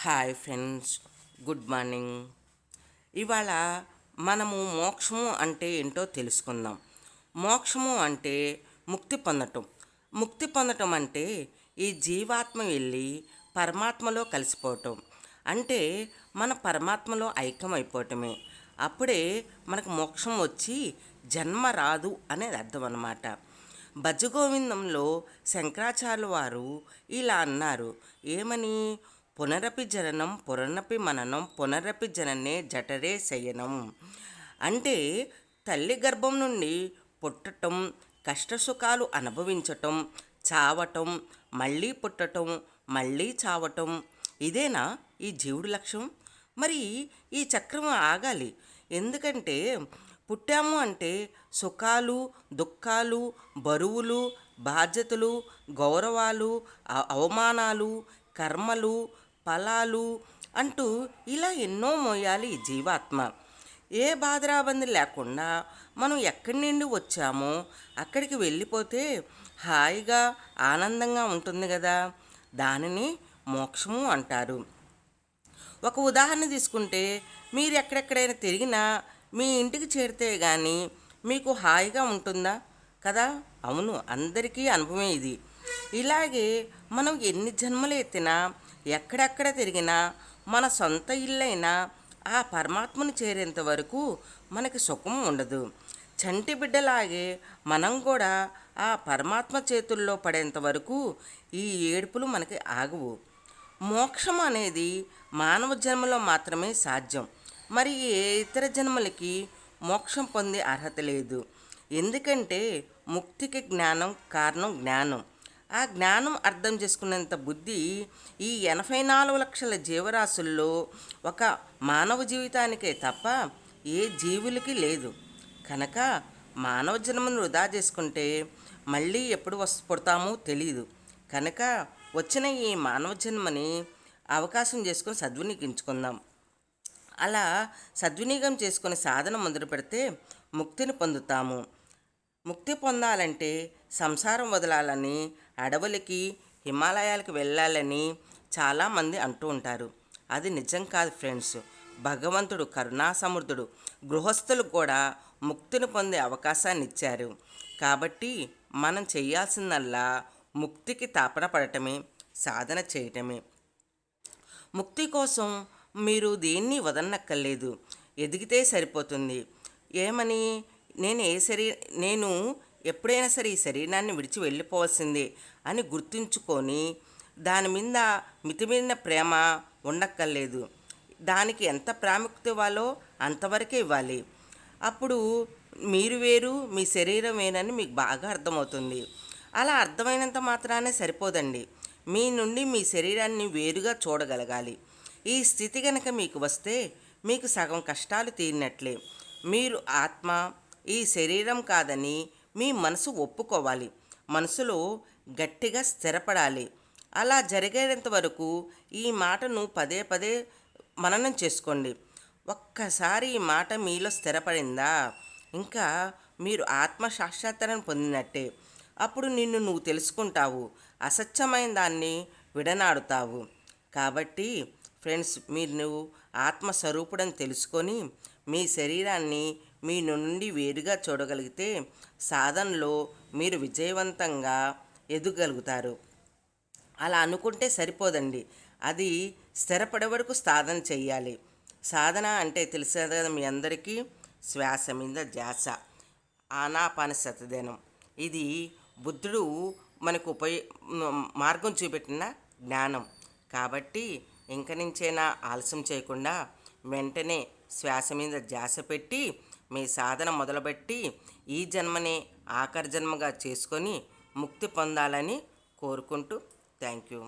Hi friends, good morning. ఇవాళ మనము మోక్షము అంటే ఏంటో తెలుసుకుందాం. మోక్షము అంటే ముక్తి పొందటం. ముక్తి పొందటం అంటే ఈ జీవాత్మ వెళ్ళి పరమాత్మలో కలిసిపోవటం. అంటే మన పరమాత్మలో ఐక్యమైపోవటమే. అప్పుడే మనకు మోక్షం వచ్చి జన్మ రాదు అనేది అర్థం అన్నమాట. భజగోవిందంలో శంకరాచార్యుల వారు ఇలా అన్నారు. ఏమని? పునరపి జననం పునరపి మననం పునరపి జననే జఠరే శయనం. అంటే తల్లి గర్భం నుండి పుట్టటం, కష్టసుఖాలు అనుభవించటం, చావటం, మళ్ళీ పుట్టటం, మళ్ళీ చావటం, ఇదేనా ఈ జీవుడి లక్ష్యం? మరి ఈ చక్రం ఆగాలి. ఎందుకంటే పుట్టాము అంటే సుఖాలు, దుఃఖాలు, బరువులు, బాధ్యతలు, గౌరవాలు, అవమానాలు, కర్మలు, ఫలాలు అంటూ ఇలా ఎన్నో మోయాలి ఈ జీవాత్మ. ఏ బాధరాబంది లేకుండా మనం ఎక్కడి నుండి వచ్చామో అక్కడికి వెళ్ళిపోతే హాయిగా ఆనందంగా ఉంటుంది కదా. దానిని మోక్షము అంటారు. ఒక ఉదాహరణ తీసుకుంటే, మీరు ఎక్కడెక్కడైనా తిరిగినా మీ ఇంటికి చేరితే కానీ మీకు హాయిగా ఉంటుందా? కదా. అవును, అందరికీ అనుభవమే ఇది. ఇలాగే మనం ఎన్ని జన్మలు ఎత్తినా, ఎక్కడెక్కడ తిరిగినా, మన సొంత ఇల్లైనా ఆ పరమాత్మను చేరేంత వరకు మనకి సుఖం ఉండదు. చంటి బిడ్డలాగే మనం కూడా ఆ పరమాత్మ చేతుల్లో పడేంత వరకు ఈ ఏడుపులు మనకి ఆగవు. మోక్షం అనేది మానవ జన్మలో మాత్రమే సాధ్యం. మరి ఏ ఇతర జన్మలకి మోక్షం పొందే అర్హత లేదు. ఎందుకంటే ముక్తికి జ్ఞానం కారణం. జ్ఞానం, ఆ జ్ఞానం అర్థం చేసుకునేంత బుద్ధి ఈ 84 లక్షల జీవరాశుల్లో ఒక మానవ జీవితానికే తప్ప ఏ జీవులకి లేదు. కనుక మానవ జన్మను వృధా చేసుకుంటే మళ్ళీ ఎప్పుడు పుడతామో తెలియదు. కనుక వచ్చిన ఈ మానవ జన్మని అవకాశం చేసుకొని సద్వినియోగించుకుందాం. అలా సద్వినియోగం చేసుకొని సాధన మొదలు పెడితే ముక్తిని పొందుతాము. ముక్తి పొందాలంటే సంసారం వదలాలని, అడవులకి, హిమాలయాలకు వెళ్ళాలని చాలామంది అంటూ ఉంటారు. అది నిజం కాదు ఫ్రెండ్స్. భగవంతుడు కరుణాసముద్రుడు గృహస్థులకు కూడా ముక్తిని పొందే అవకాశాన్ని ఇచ్చారు. కాబట్టి మనం చేయాల్సిందల్లా ముక్తికి తాపన పడటమే, సాధన చేయటమే. ముక్తి కోసం మీరు దేన్ని వదలనక్కర్లేదు, ఎదిగితే సరిపోతుంది. ఏమని? నేను ఎప్పుడైనా సరే ఈ శరీరాన్ని విడిచి వెళ్ళిపోవాల్సిందే అని గుర్తుంచుకొని దాని మీద మితిమీరిన ప్రేమ ఉండక్కర్లేదు. దానికి ఎంత ప్రాముఖ్యత ఇవ్వాలో అంతవరకే ఇవ్వాలి. అప్పుడు మీరు వేరు, మీ శరీరం వేరని మీకు బాగా అర్థమవుతుంది. అలా అర్థమైనంత మాత్రానే సరిపోదండి. మీ నుండి మీ శరీరాన్ని వేరుగా చూడగలగాలి. ఈ స్థితి కనుక మీకు వస్తే మీకు సగం కష్టాలు తీరినట్లే. మీరు ఆత్మ, ఈ శరీరం కాదని మీ మనసు ఒప్పుకోవాలి. మనసులో గట్టిగా స్థిరపడాలి. అలా జరిగేంత వరకు ఈ మాటను పదే పదే మననం చేసుకోండి. ఒక్కసారి ఈ మాట మీలో స్థిరపడిందా, ఇంకా మీరు ఆత్మ సాక్షాత్కారం పొందినట్టే. అప్పుడు నిన్ను నువ్వు తెలుసుకుంటావు, అసత్యమైన దాన్ని విడనాడుతావు. కాబట్టి ఫ్రెండ్స్, మీరు ఆత్మస్వరూపుడని తెలుసుకొని మీ శరీరాన్ని మీ నుండి వేరుగా చూడగలిగితే సాధనలో మీరు విజయవంతంగా ఎదగలుగుతారు. అలా అనుకుంటే సరిపోదండి, అది స్థిరపడే వరకు సాధన చెయ్యాలి. సాధన అంటే తెలిసేది కదా మీ అందరికీ, శ్వాస మీద ధ్యాస, ఆనాపానసతిదినం. ఇది బుద్ధుడు మనకు మార్గం చూపెట్టిన జ్ఞానం. కాబట్టి ఇంక నుంచైనా ఆలస్యం చేయకుండా వెంటనే శ్వాస మీద ధ్యాస పెట్టి మీ సాధన మొదలుపెట్టి ఈ జన్మనే ఆఖరి జన్మగా చేసుకొని ముక్తి పొందాలని కోరుకుంటూ థ్యాంక్ యూ.